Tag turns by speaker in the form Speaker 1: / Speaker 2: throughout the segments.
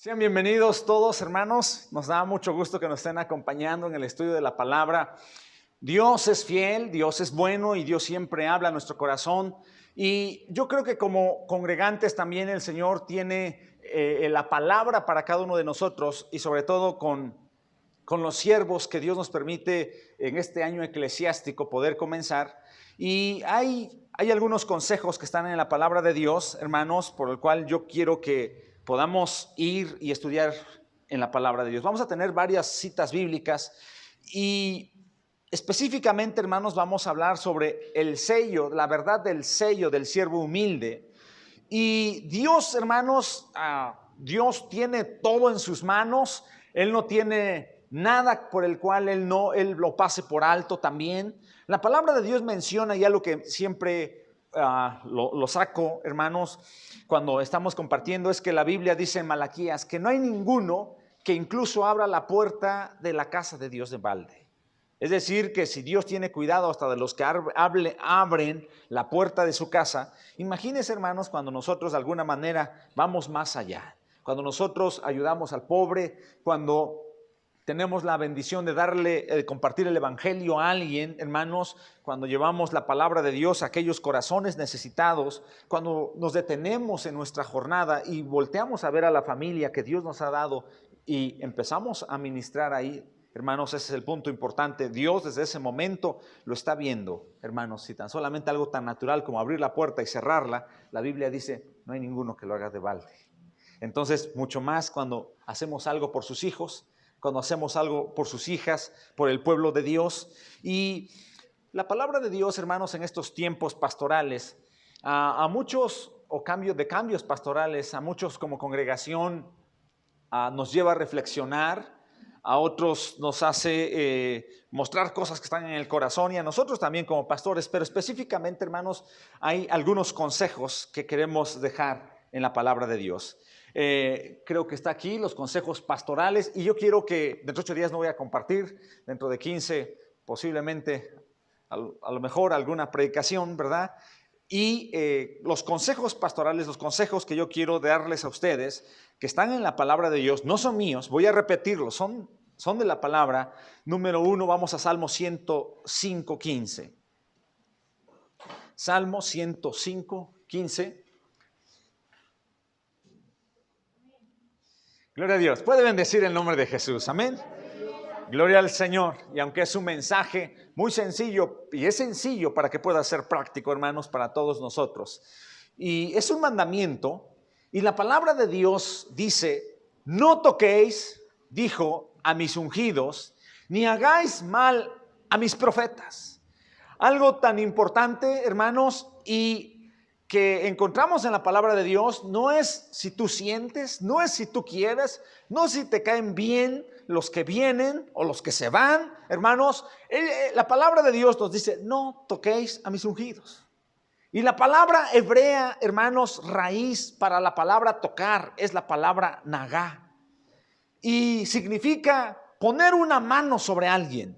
Speaker 1: Sean bienvenidos todos, hermanos. Nos da mucho gusto que nos estén acompañando en el estudio de la palabra. Dios es fiel, Dios es bueno y Dios siempre habla a nuestro corazón. Y yo creo que como congregantes también el Señor tiene la palabra para cada uno de nosotros y sobre todo con los siervos que Dios nos permite en este año eclesiástico poder comenzar. Y hay algunos consejos que están en la palabra de Dios, hermanos, por el cual yo quiero que podamos ir y estudiar en la palabra de Dios. Vamos a tener varias citas bíblicas y específicamente, hermanos, vamos a hablar sobre el sello, la verdad del sello del siervo humilde. Y Dios, hermanos, Dios tiene todo en sus manos. Él no tiene nada por el cual Él lo pase por alto también. La palabra de Dios menciona ya lo que siempre lo saco, hermanos, cuando estamos compartiendo, es que la Biblia dice en Malaquías que no hay ninguno que incluso abra la puerta de la casa de Dios de balde. Es decir, que si Dios tiene cuidado hasta de los que abren la puerta de su casa, imagínense, hermanos, cuando nosotros de alguna manera vamos más allá, cuando nosotros ayudamos al pobre, cuando tenemos la bendición de compartir el evangelio a alguien, hermanos, cuando llevamos la palabra de Dios a aquellos corazones necesitados, cuando nos detenemos en nuestra jornada y volteamos a ver a la familia que Dios nos ha dado y empezamos a ministrar ahí. Hermanos, ese es el punto importante. Dios desde ese momento lo está viendo, hermanos. Si tan solamente algo tan natural como abrir la puerta y cerrarla, la Biblia dice, no hay ninguno que lo haga de balde. Entonces, mucho más cuando hacemos algo por sus hijos, cuando hacemos algo por sus hijas, por el pueblo de Dios. Y la palabra de Dios, hermanos, en estos tiempos pastorales, a muchos, cambios pastorales, a muchos como congregación, nos lleva a reflexionar. A otros nos hace mostrar cosas que están en el corazón y a nosotros también como pastores, pero específicamente, hermanos, hay algunos consejos que queremos dejar en la palabra de Dios. Creo que está aquí los consejos pastorales y yo quiero que dentro de 8 días no voy a compartir, dentro de 15 posiblemente a lo mejor alguna predicación, ¿verdad? Y los consejos pastorales, los consejos que yo quiero darles a ustedes, que están en la palabra de Dios, no son míos, voy a repetirlos, son de la palabra. Número 1, vamos a Salmo 105, 15. Salmo 105, 15. Gloria a Dios. Puede bendecir el nombre de Jesús. Amén. Gloria al Señor. Y aunque es un mensaje muy sencillo, y es sencillo para que pueda ser práctico, hermanos, para todos nosotros. Y es un mandamiento. Y la palabra de Dios dice, no toquéis, dijo, a mis ungidos, ni hagáis mal a mis profetas. Algo tan importante, hermanos, y que encontramos en la palabra de Dios, no es si tú sientes, no es si tú quieres, no es si te caen bien los que vienen o los que se van, hermanos. La palabra de Dios nos dice, no toquéis a mis ungidos. Y la palabra hebrea, hermanos, raíz para la palabra tocar es la palabra nagá. Y significa poner una mano sobre alguien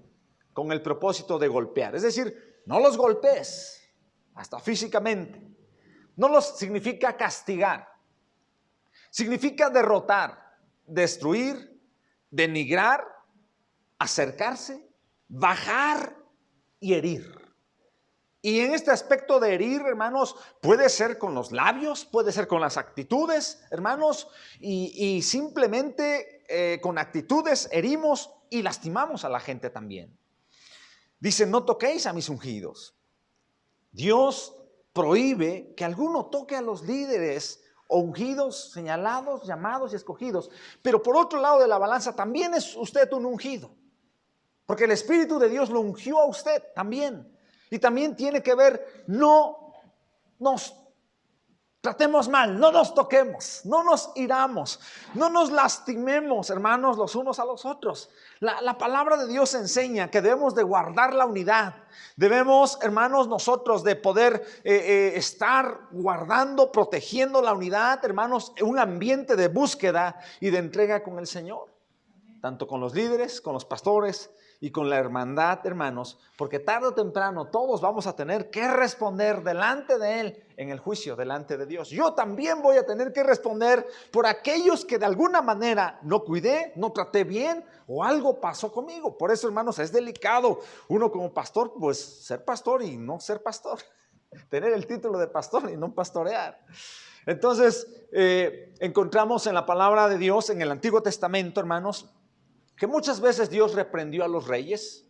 Speaker 1: con el propósito de golpear. Es decir, no los golpees, hasta físicamente. No los significa castigar. Significa derrotar, destruir, denigrar, acercarse, bajar y herir. Y en este aspecto de herir, hermanos, puede ser con los labios, puede ser con las actitudes, hermanos, y simplemente con actitudes herimos y lastimamos a la gente también. Dice, no toquéis a mis ungidos. Dios prohíbe que alguno toque a los líderes o ungidos, señalados, llamados y escogidos. Pero por otro lado de la balanza también es usted un ungido, porque el Espíritu de Dios lo ungió a usted también. Y también tiene que ver, no nos tratemos mal, no nos toquemos, no nos hiramos, no nos lastimemos, hermanos, los unos a los otros. La palabra de Dios enseña que debemos de guardar la unidad. Debemos, hermanos, nosotros de poder estar guardando, protegiendo la unidad, hermanos, un ambiente de búsqueda y de entrega con el Señor. Tanto con los líderes, con los pastores y con la hermandad, hermanos, porque tarde o temprano todos vamos a tener que responder delante de Él en el juicio, delante de Dios. Yo también voy a tener que responder por aquellos que de alguna manera no cuidé, no traté bien o algo pasó conmigo. Por eso, hermanos, es delicado uno como pastor, pues ser pastor y no ser pastor. Tener el título de pastor y no pastorear. Entonces, encontramos en la palabra de Dios, en el Antiguo Testamento, hermanos, que muchas veces Dios reprendió a los reyes.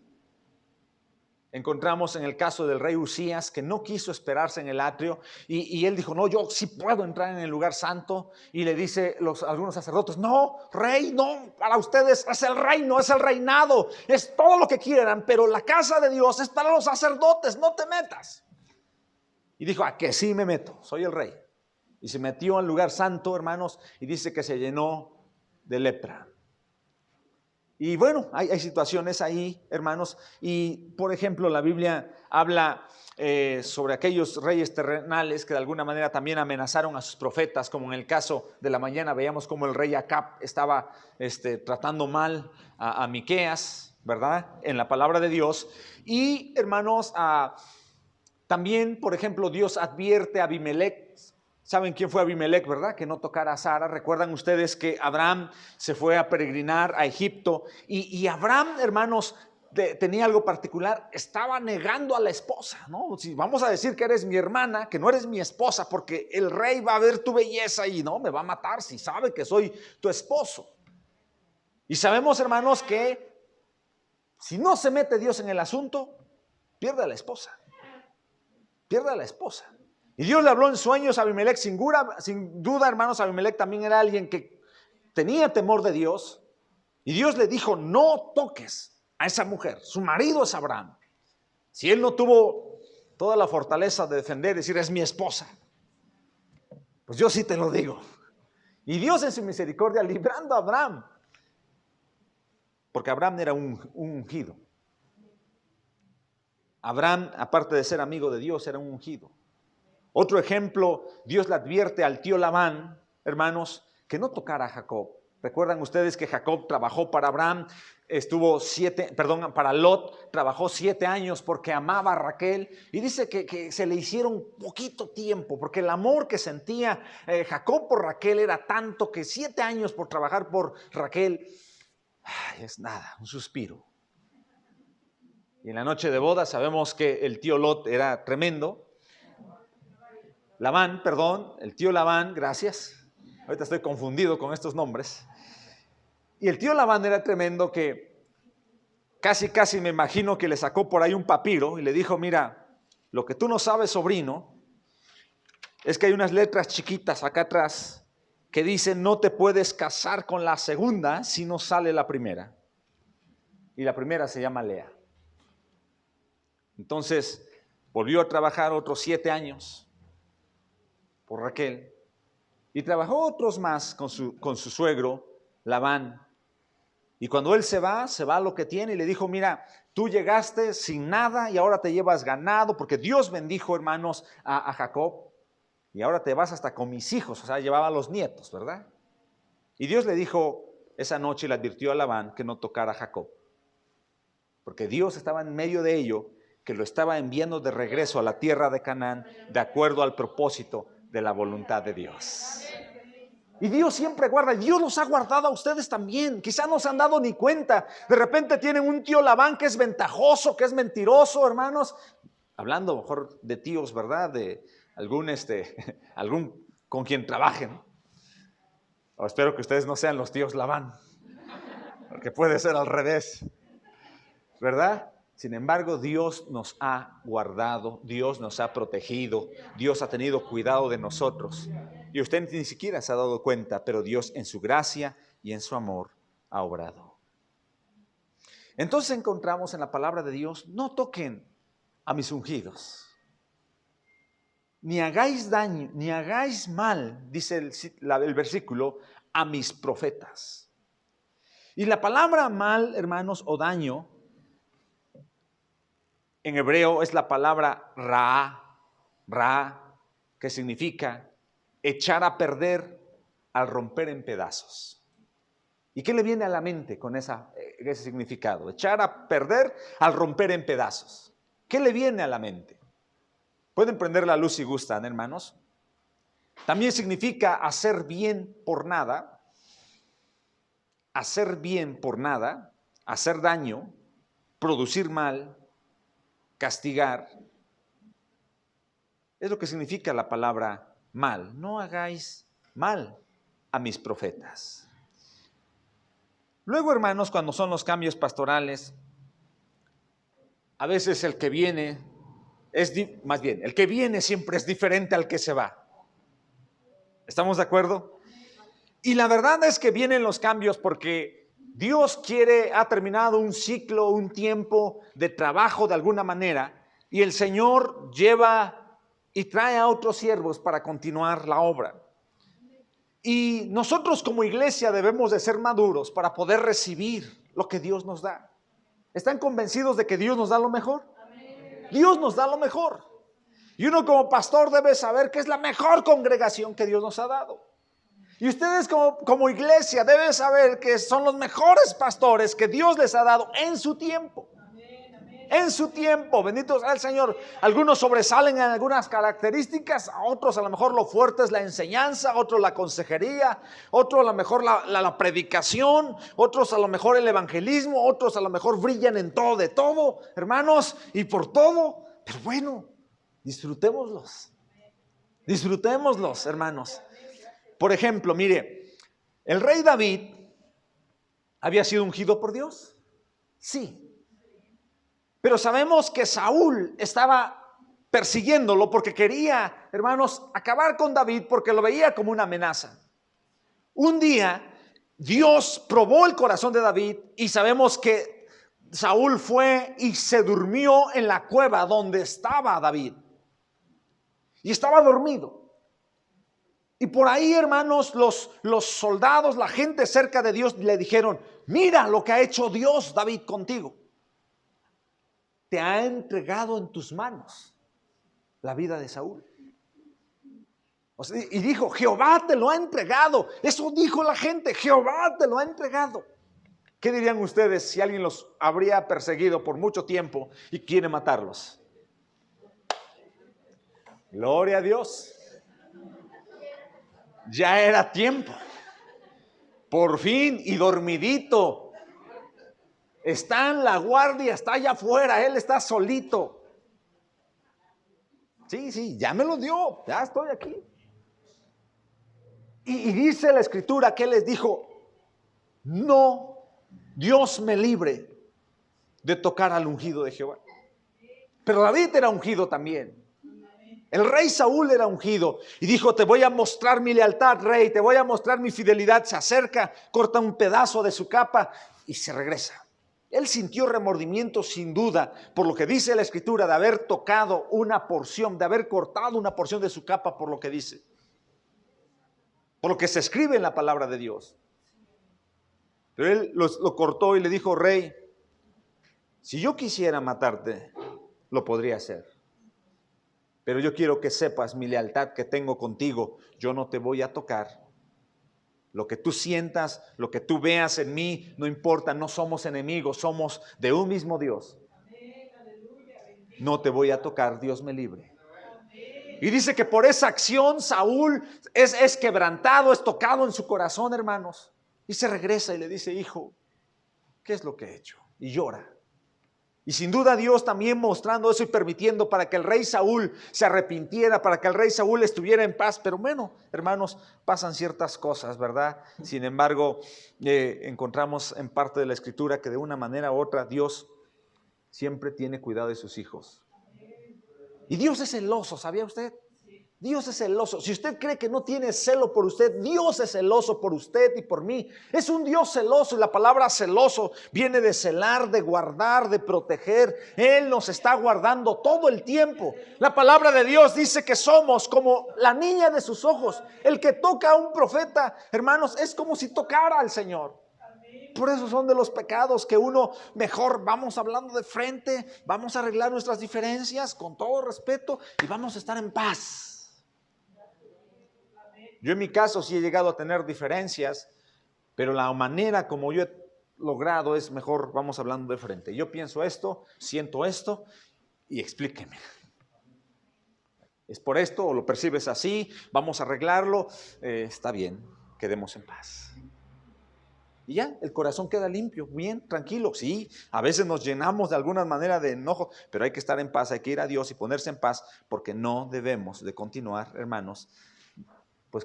Speaker 1: Encontramos en el caso del rey Usías que no quiso esperarse en el atrio y él dijo, no, yo sí puedo entrar en el lugar santo. Y le dice algunos sacerdotes, no, rey, no, para ustedes es el reino, es el reinado, es todo lo que quieran, pero la casa de Dios es para los sacerdotes, no te metas. Y dijo, ¿a que sí me meto? Soy el rey. Y se metió al lugar santo, hermanos, y dice que se llenó de lepra. Y bueno, hay situaciones ahí, hermanos, y por ejemplo la Biblia habla sobre aquellos reyes terrenales que de alguna manera también amenazaron a sus profetas, como en el caso de la mañana veíamos como el rey Acab estaba tratando mal a Miqueas, ¿verdad? En la palabra de Dios. Y hermanos, también, por ejemplo, Dios advierte a Abimelech. ¿Saben quién fue Abimelech, verdad? Que no tocara a Sara. Recuerdan ustedes que Abraham se fue a peregrinar a Egipto y Abraham, hermanos, tenía algo particular. Estaba negando a la esposa, ¿no? Si vamos a decir que eres mi hermana, que no eres mi esposa, porque el rey va a ver tu belleza y no, me va a matar si sabe que soy tu esposo. Y sabemos, hermanos, que si no se mete Dios en el asunto, pierde a la esposa. Pierde a la esposa. Y Dios le habló en sueños a Abimelech. Sin duda, hermanos, Abimelech también era alguien que tenía temor de Dios. Y Dios le dijo, no toques a esa mujer. Su marido es Abraham. Si él no tuvo toda la fortaleza de defender, decir, es mi esposa, pues yo sí te lo digo. Y Dios en su misericordia librando a Abraham. Porque Abraham era un ungido. Abraham, aparte de ser amigo de Dios, era un ungido. Otro ejemplo, Dios le advierte al tío Labán, hermanos, que no tocara a Jacob. Recuerdan ustedes que Jacob trabajó para Abraham, para Lot, trabajó 7 años porque amaba a Raquel. Y dice que se le hicieron poquito tiempo, porque el amor que sentía Jacob por Raquel era tanto que 7 años por trabajar por Raquel, es nada, un suspiro. Y en la noche de boda sabemos que el tío Lot era tremendo. El tío Labán, gracias. Ahorita estoy confundido con estos nombres. Y el tío Labán era tremendo que casi me imagino que le sacó por ahí un papiro y le dijo, mira, lo que tú no sabes, sobrino, es que hay unas letras chiquitas acá atrás que dicen no te puedes casar con la segunda si no sale la primera. Y la primera se llama Lea. Entonces volvió a trabajar otros 7 años por Raquel y trabajó otros más con su suegro Labán. Y cuando él se va lo que tiene y le dijo, mira, tú llegaste sin nada y ahora te llevas ganado, porque Dios bendijo, hermanos, a Jacob, y ahora te vas hasta con mis hijos, o sea, llevaba a los nietos, ¿verdad? Y Dios le dijo esa noche y le advirtió a Labán que no tocara a Jacob, porque Dios estaba en medio de ello, que lo estaba enviando de regreso a la tierra de Canaán, de acuerdo al propósito de la voluntad de Dios. Y Dios siempre guarda, Dios los ha guardado a ustedes también. Quizá no se han dado ni cuenta. De repente tienen un tío Labán que es ventajoso, que es mentiroso, hermanos. Hablando mejor de tíos, ¿verdad? De algún con quien trabajen. O espero que ustedes no sean los tíos Labán, porque puede ser al revés, ¿verdad? Sin embargo, Dios nos ha guardado, Dios nos ha protegido, Dios ha tenido cuidado de nosotros. Y usted ni siquiera se ha dado cuenta, pero Dios en su gracia y en su amor ha obrado. Entonces encontramos en la palabra de Dios, no toquen a mis ungidos, ni hagáis daño, ni hagáis mal, dice el versículo, a mis profetas. Y la palabra mal, hermanos, o daño, en hebreo es la palabra ra, que significa echar a perder al romper en pedazos. ¿Y qué le viene a la mente con ese significado? Echar a perder al romper en pedazos. ¿Qué le viene a la mente? Pueden prender la luz si gustan, hermanos. También significa hacer bien por nada, hacer bien por nada, hacer daño, producir mal, castigar. Es lo que significa la palabra mal. No hagáis mal a mis profetas. Luego, hermanos, cuando son los cambios pastorales, a veces el que viene el que viene siempre es diferente al que se va. ¿Estamos de acuerdo? Y la verdad es que vienen los cambios porque Dios ha terminado un ciclo, un tiempo de trabajo de alguna manera, y el Señor lleva y trae a otros siervos para continuar la obra. Y nosotros como iglesia debemos de ser maduros para poder recibir lo que Dios nos da. ¿Están convencidos de que Dios nos da lo mejor? Dios nos da lo mejor. Y uno como pastor debe saber que es la mejor congregación que Dios nos ha dado. Y ustedes como iglesia deben saber que son los mejores pastores que Dios les ha dado en su tiempo. En su tiempo, bendito sea el Señor. Algunos sobresalen en algunas características, a otros a lo mejor lo fuerte es la enseñanza, otros la consejería, otros a lo mejor la predicación, otros a lo mejor el evangelismo, otros a lo mejor brillan en todo, de todo, hermanos, y por todo. Pero bueno, disfrutémoslos, hermanos. Por ejemplo, mire, el rey David había sido ungido por Dios, sí. Pero sabemos que Saúl estaba persiguiéndolo porque quería, hermanos, acabar con David porque lo veía como una amenaza. Un día Dios probó el corazón de David y sabemos que Saúl fue y se durmió en la cueva donde estaba David. Y estaba dormido. Y por ahí, hermanos, los soldados, la gente cerca de Dios le dijeron: mira lo que ha hecho Dios, David, contigo. Te ha entregado en tus manos la vida de Saúl. Y dijo: Jehová te lo ha entregado. Eso dijo la gente: Jehová te lo ha entregado. ¿Qué dirían ustedes si alguien los habría perseguido por mucho tiempo y quiere matarlos? Gloria a Dios. Ya era tiempo. Por fin, y dormidito. Está en la guardia, está allá afuera, él está solito. Sí, ya me lo dio, ya estoy aquí. Y dice la escritura que él les dijo: no, Dios me libre de tocar al ungido de Jehová. Pero David era ungido también. El rey Saúl era ungido y dijo: te voy a mostrar mi lealtad, rey, te voy a mostrar mi fidelidad. Se acerca, corta un pedazo de su capa y se regresa. Él sintió remordimiento sin duda por lo que dice la escritura, de haber tocado una porción, de haber cortado una porción de su capa, por lo que dice, por lo que se escribe en la palabra de Dios. Pero él lo cortó y le dijo: rey, si yo quisiera matarte, lo podría hacer. Pero yo quiero que sepas mi lealtad que tengo contigo. Yo no te voy a tocar. Lo que tú sientas, lo que tú veas en mí, no importa, no somos enemigos, somos de un mismo Dios. No te voy a tocar, Dios me libre. Y dice que por esa acción Saúl es quebrantado, es tocado en su corazón, hermanos. Y se regresa y le dice: hijo, ¿qué es lo que he hecho? Y llora. Y sin duda Dios también mostrando eso y permitiendo para que el rey Saúl se arrepintiera, para que el rey Saúl estuviera en paz. Pero bueno, hermanos, pasan ciertas cosas, ¿verdad? Sin embargo, encontramos en parte de la escritura que de una manera u otra Dios siempre tiene cuidado de sus hijos. Y Dios es celoso, ¿sabía usted? Dios es celoso. Si usted cree que no tiene celo por usted, Dios es celoso por usted y por mí. Es un Dios celoso, y la palabra celoso viene de celar, de guardar, de proteger. Él nos está guardando todo el tiempo. La palabra de Dios dice que somos como la niña de sus ojos. El que toca a un profeta, hermanos, es como si tocara al Señor. Por eso son de los pecados que uno mejor vamos hablando de frente, vamos a arreglar nuestras diferencias con todo respeto y vamos a estar en paz. Yo en mi caso sí he llegado a tener diferencias, Pero la manera como yo he logrado es mejor, vamos hablando de frente. Yo pienso esto, siento esto y explíqueme. ¿Es por esto o lo percibes así? Vamos a arreglarlo. Está bien, quedemos en paz. Y ya, el corazón queda limpio, bien, tranquilo. Sí, a veces nos llenamos de alguna manera de enojo, pero hay que estar en paz, hay que ir a Dios y ponerse en paz, porque no debemos de continuar, hermanos, pues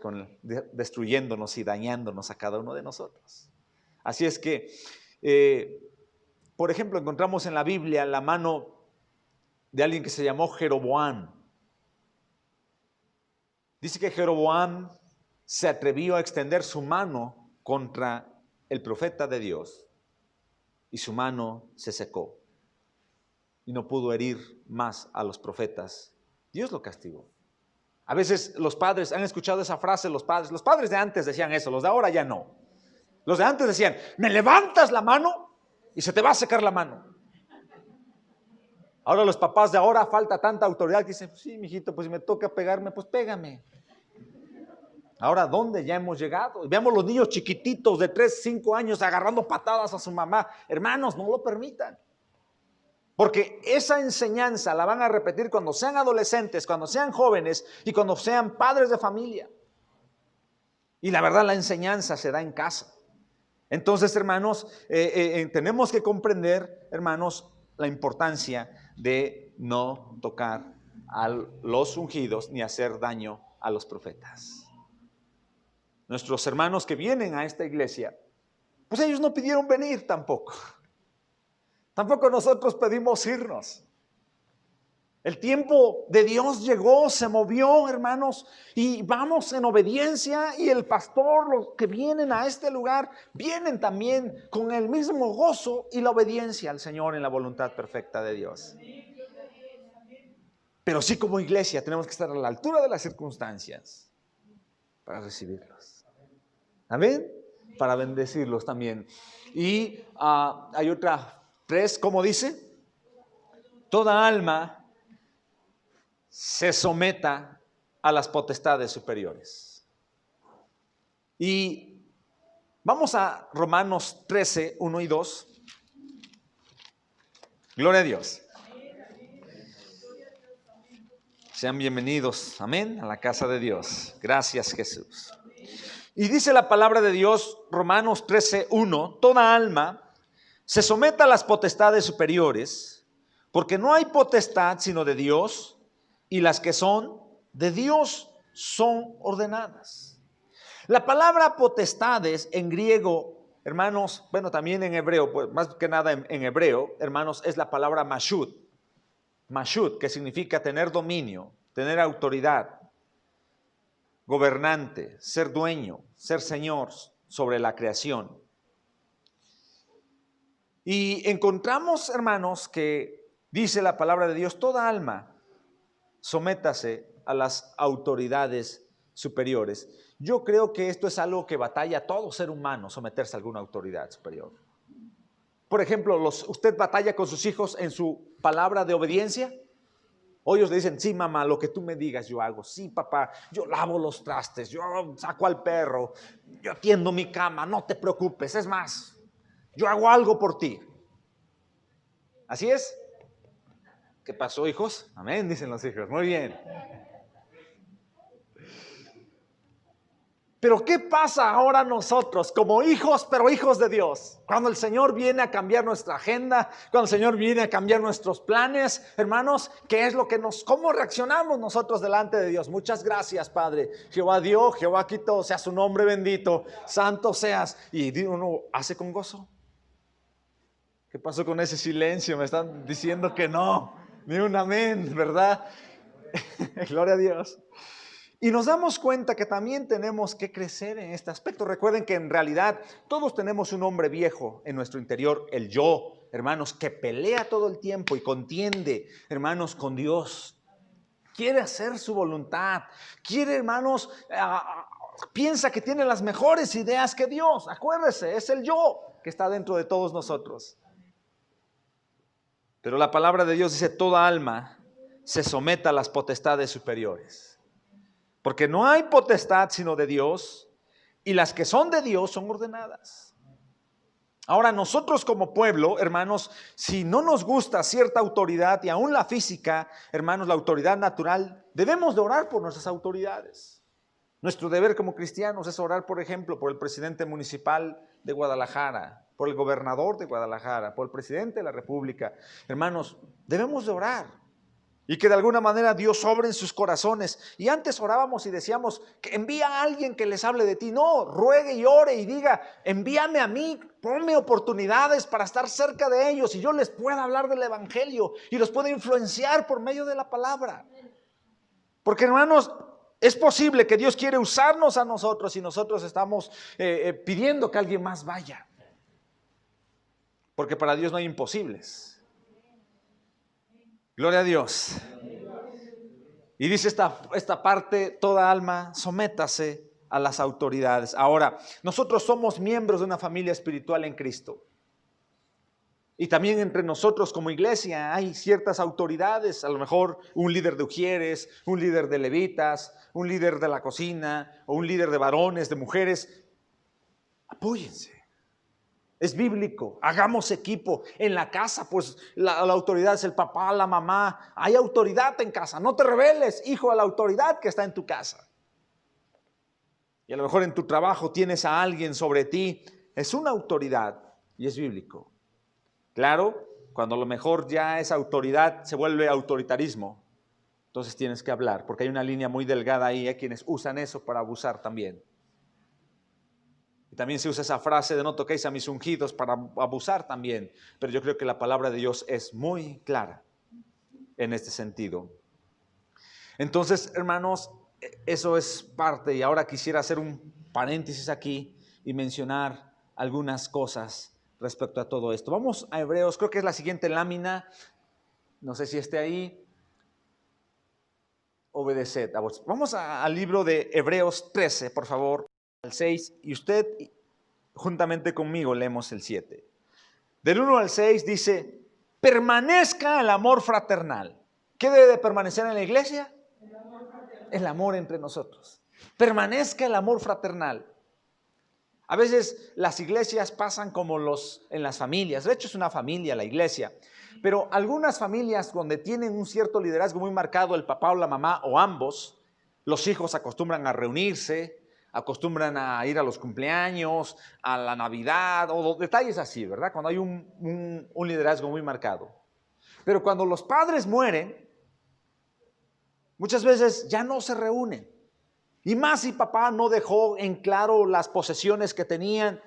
Speaker 1: destruyéndonos y dañándonos a cada uno de nosotros. Así es que, por ejemplo, encontramos en la Biblia la mano de alguien que se llamó Jeroboam. Dice que Jeroboam se atrevió a extender su mano contra el profeta de Dios y su mano se secó y no pudo herir más a los profetas. Dios lo castigó. A veces los padres, ¿han escuchado esa frase? Los padres de antes decían eso, los de ahora ya no. Los de antes decían, me levantas la mano y se te va a secar la mano. Ahora los papás de ahora falta tanta autoridad que dicen, sí, mijito, pues si me toca pegarme, pues pégame. Ahora, ¿dónde ya hemos llegado? Veamos los niños chiquititos de 3, 5 años agarrando patadas a su mamá. Hermanos, no lo permitan. Porque esa enseñanza la van a repetir cuando sean adolescentes, cuando sean jóvenes y cuando sean padres de familia. Y la verdad, la enseñanza se da en casa. Entonces, hermanos, tenemos que comprender, hermanos, la importancia de no tocar a los ungidos ni hacer daño a los profetas. Nuestros hermanos que vienen a esta iglesia, pues ellos no pidieron venir tampoco. Tampoco nosotros pedimos irnos. El tiempo de Dios llegó, se movió, hermanos, y vamos en obediencia. Y el pastor, los que vienen a este lugar, vienen también con el mismo gozo y la obediencia al Señor en la voluntad perfecta de Dios. Pero sí, como iglesia tenemos que estar a la altura de las circunstancias para recibirlos. Amén. Para bendecirlos también. Y hay otra 3, ¿cómo dice? Toda alma se someta a las potestades superiores. Y vamos a Romanos 13, 1 y 2. Gloria a Dios. Sean bienvenidos, amén, a la casa de Dios. Gracias, Jesús. Y dice la palabra de Dios, Romanos 13, 1, toda alma se someta a las potestades superiores, porque no hay potestad sino de Dios, y las que son de Dios son ordenadas. La palabra potestades en griego, hermanos, bueno, también en hebreo, pues más que nada en hebreo, hermanos, es la palabra mashut. Mashut, que significa tener dominio, tener autoridad, gobernante, ser dueño, ser señor sobre la creación. Y encontramos, hermanos, que dice la palabra de Dios, toda alma sométase a las autoridades superiores. Yo creo que esto es algo que batalla todo ser humano, someterse a alguna autoridad superior. Por ejemplo, ¿usted batalla con sus hijos en su palabra de obediencia? O ellos le dicen, sí, mamá, lo que tú me digas yo hago. Sí, papá, yo lavo los trastes, yo saco al perro, yo atiendo mi cama, no te preocupes. Es más, yo hago algo por ti. ¿Así es? ¿Qué pasó, hijos? Amén, dicen los hijos. Muy bien. Pero ¿qué pasa ahora nosotros como hijos, pero hijos de Dios? Cuando el Señor viene a cambiar nuestra agenda, cuando el Señor viene a cambiar nuestros planes, hermanos, ¿qué es lo que cómo reaccionamos nosotros delante de Dios? Muchas gracias, Padre. Jehová dio, Jehová quitó, sea su nombre bendito, santo seas. Y uno hace con gozo. ¿Qué pasó con ese silencio? Me están diciendo que no, ni un amén, ¿verdad? Gloria a Dios. Y nos damos cuenta que también tenemos que crecer en este aspecto. Recuerden que en realidad todos tenemos un hombre viejo en nuestro interior, el yo, hermanos, que pelea todo el tiempo y contiende, hermanos, con Dios. Quiere hacer su voluntad. Quiere, hermanos, piensa que tiene las mejores ideas que Dios. Acuérdese, es el yo que está dentro de todos nosotros. Pero la palabra de Dios dice, toda alma se someta a las potestades superiores. Porque no hay potestad sino de Dios, y las que son de Dios son ordenadas. Ahora nosotros como pueblo, hermanos, si no nos gusta cierta autoridad y aún la física, hermanos, la autoridad natural, debemos de orar por nuestras autoridades. Nuestro deber como cristianos es orar, por ejemplo, por el presidente municipal de Guadalajara, por el gobernador de Guadalajara, por el presidente de la República. Hermanos, debemos de orar. Y que de alguna manera Dios obre en sus corazones. Y antes orábamos y decíamos, que envía a alguien que les hable de ti. No, ruegue y ore y diga, envíame a mí, ponme oportunidades para estar cerca de ellos y yo les pueda hablar del evangelio y los pueda influenciar por medio de la palabra. Porque hermanos, es posible que Dios quiere usarnos a nosotros y nosotros estamos pidiendo que alguien más vaya. Porque para Dios no hay imposibles. Gloria a Dios. Y dice esta parte, toda alma, sométase a las autoridades. Ahora, nosotros somos miembros de una familia espiritual en Cristo. Y también entre nosotros como iglesia hay ciertas autoridades, a lo mejor un líder de ujieres, un líder de levitas, un líder de la cocina, o un líder de varones, de mujeres. Apóyense. Es bíblico, hagamos equipo. En la casa, pues la autoridad es el papá, la mamá. Hay autoridad en casa. No te rebeles, hijo, a la autoridad que está en tu casa. Y a lo mejor en tu trabajo tienes a alguien sobre ti. Es una autoridad y es bíblico. Claro, cuando a lo mejor ya esa autoridad se vuelve autoritarismo, entonces tienes que hablar, porque hay una línea muy delgada ahí. Hay quienes usan eso para abusar también. Y también se usa esa frase de no toquéis a mis ungidos para abusar también. Pero yo creo que la palabra de Dios es muy clara en este sentido. Entonces, hermanos, eso es parte. Y ahora quisiera hacer un paréntesis aquí y mencionar algunas cosas respecto a todo esto. Vamos a Hebreos, creo que es la siguiente lámina. No sé si esté ahí. Obedeced a vos. Vamos al libro de Hebreos 13, por favor. Al 6, y usted juntamente conmigo leemos el 7. Del 1 al 6 dice, permanezca el amor fraternal. ¿Qué debe de permanecer en la iglesia? El amor entre nosotros. Permanezca el amor fraternal. A veces las iglesias pasan como en las familias. De hecho es una familia la iglesia. Pero algunas familias donde tienen un cierto liderazgo muy marcado, el papá o la mamá o ambos, los hijos acostumbran a reunirse, acostumbran a ir a los cumpleaños, a la Navidad, o detalles así, ¿verdad? Cuando hay un liderazgo muy marcado. Pero cuando los padres mueren, muchas veces ya no se reúnen. Y más si papá no dejó en claro las posesiones que tenían,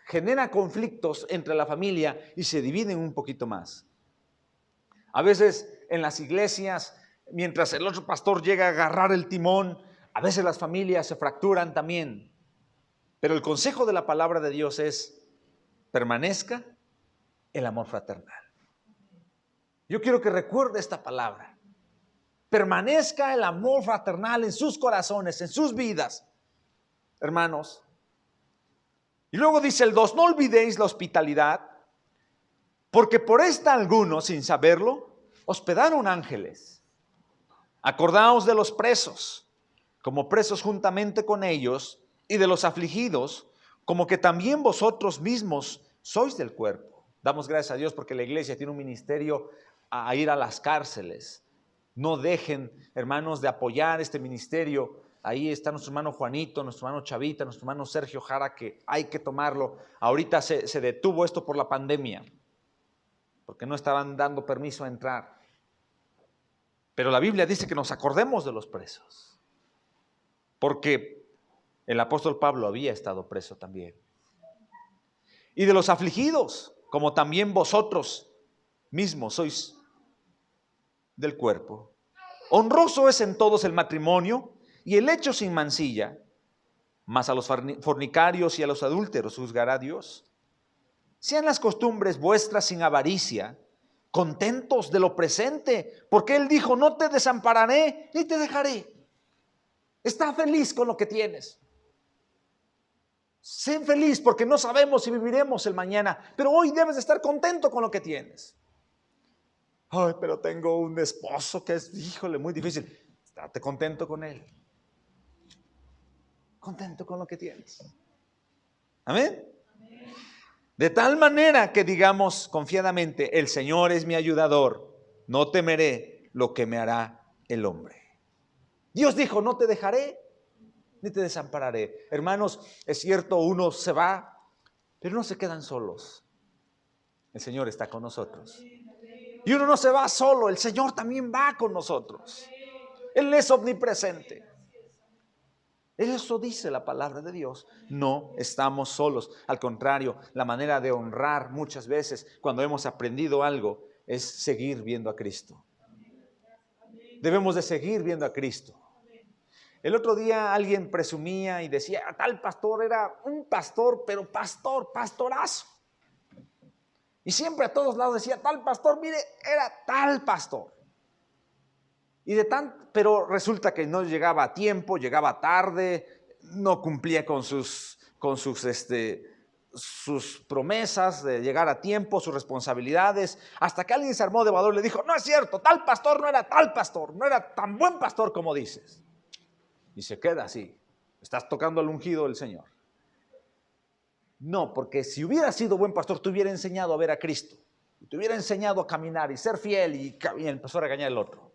Speaker 1: genera conflictos entre la familia y se dividen un poquito más. A veces en las iglesias, mientras el otro pastor llega a agarrar el timón, a veces las familias se fracturan también. Pero el consejo de la palabra de Dios es, permanezca el amor fraternal. Yo quiero que recuerde esta palabra. Permanezca el amor fraternal en sus corazones, en sus vidas, hermanos. Y luego dice el 2, no olvidéis la hospitalidad, porque por esta algunos, sin saberlo, hospedaron ángeles. Acordaos de los presos, como presos juntamente con ellos, y de los afligidos, como que también vosotros mismos sois del cuerpo. Damos gracias a Dios porque la iglesia tiene un ministerio a ir a las cárceles. No dejen, hermanos, de apoyar este ministerio. Ahí está nuestro hermano Juanito, nuestro hermano Chavita, nuestro hermano Sergio Jara, que hay que tomarlo. Ahorita se detuvo esto por la pandemia, porque no estaban dando permiso a entrar. Pero la Biblia dice que nos acordemos de los presos, porque el apóstol Pablo había estado preso también. Y de los afligidos, como también vosotros mismos sois del cuerpo. Honroso es en todos el matrimonio y el hecho sin mancilla, mas a los fornicarios y a los adúlteros juzgará Dios. Sean las costumbres vuestras sin avaricia, contentos de lo presente, porque Él dijo, no te desampararé ni te dejaré. Está feliz con lo que tienes. Sé feliz porque no sabemos si viviremos el mañana, pero hoy debes de estar contento con lo que tienes. Ay, pero tengo un esposo que es, híjole, muy difícil. Estate contento con él. Contento con lo que tienes. Amén. De tal manera que digamos confiadamente, el Señor es mi ayudador, no temeré lo que me hará el hombre. Dios dijo, no te dejaré ni te desampararé. Hermanos, es cierto, uno se va, pero no se quedan solos. El Señor está con nosotros. Y uno no se va solo, el Señor también va con nosotros. Él es omnipresente. Eso dice la palabra de Dios. No estamos solos. Al contrario, la manera de honrar muchas veces cuando hemos aprendido algo es seguir viendo a Cristo. Debemos de seguir viendo a Cristo. El otro día alguien presumía y decía, tal pastor era un pastor, pero pastorazo. Y siempre a todos lados decía, tal pastor, mire, era tal pastor. Pero resulta que no llegaba a tiempo, llegaba tarde, no cumplía con sus promesas de llegar a tiempo, sus responsabilidades, hasta que alguien se armó de valor y le dijo, no es cierto, tal pastor no era tal pastor, no era tan buen pastor como dices. Y se queda así, estás tocando al ungido del Señor. No, porque si hubiera sido buen pastor, te hubiera enseñado a ver a Cristo, te hubiera enseñado a caminar y ser fiel y empezó a regañar al otro.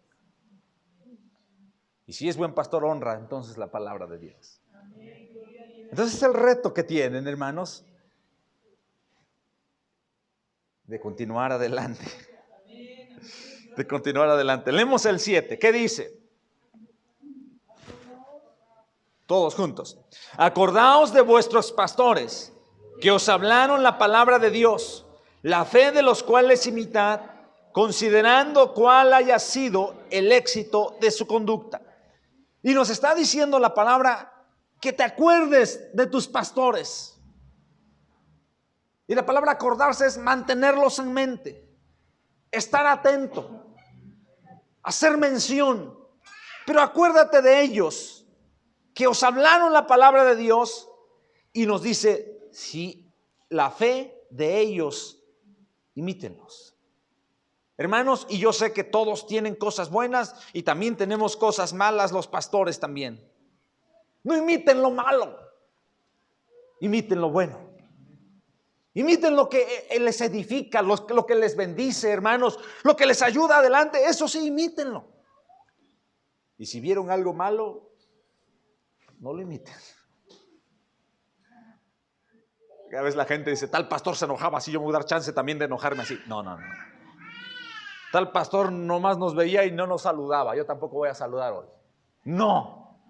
Speaker 1: Y si es buen pastor, honra entonces la palabra de Dios. Entonces es el reto que tienen, hermanos, de continuar adelante. De continuar adelante. Leemos el 7. ¿Qué dice? Todos juntos. Acordaos de vuestros pastores, que os hablaron la palabra de Dios, la fe de los cuales imitad, considerando cuál haya sido el éxito de su conducta. Y nos está diciendo la palabra que te acuerdes de tus pastores. Y la palabra acordarse es mantenerlos en mente, estar atento, hacer mención. Pero acuérdate de ellos, que os hablaron la palabra de Dios, y nos dice, si la fe de ellos, imítenlos. Hermanos, y yo sé que todos tienen cosas buenas y también tenemos cosas malas, los pastores también. No imiten lo malo, imiten lo bueno. Imiten lo que les edifica, lo que les bendice, hermanos, lo que les ayuda adelante, eso sí, imítenlo. Y si vieron algo malo, no lo imiten. A veces la gente dice, tal pastor se enojaba así, yo me voy a dar chance también de enojarme así. No. Tal pastor nomás nos veía y no nos saludaba, yo tampoco voy a saludar hoy. No.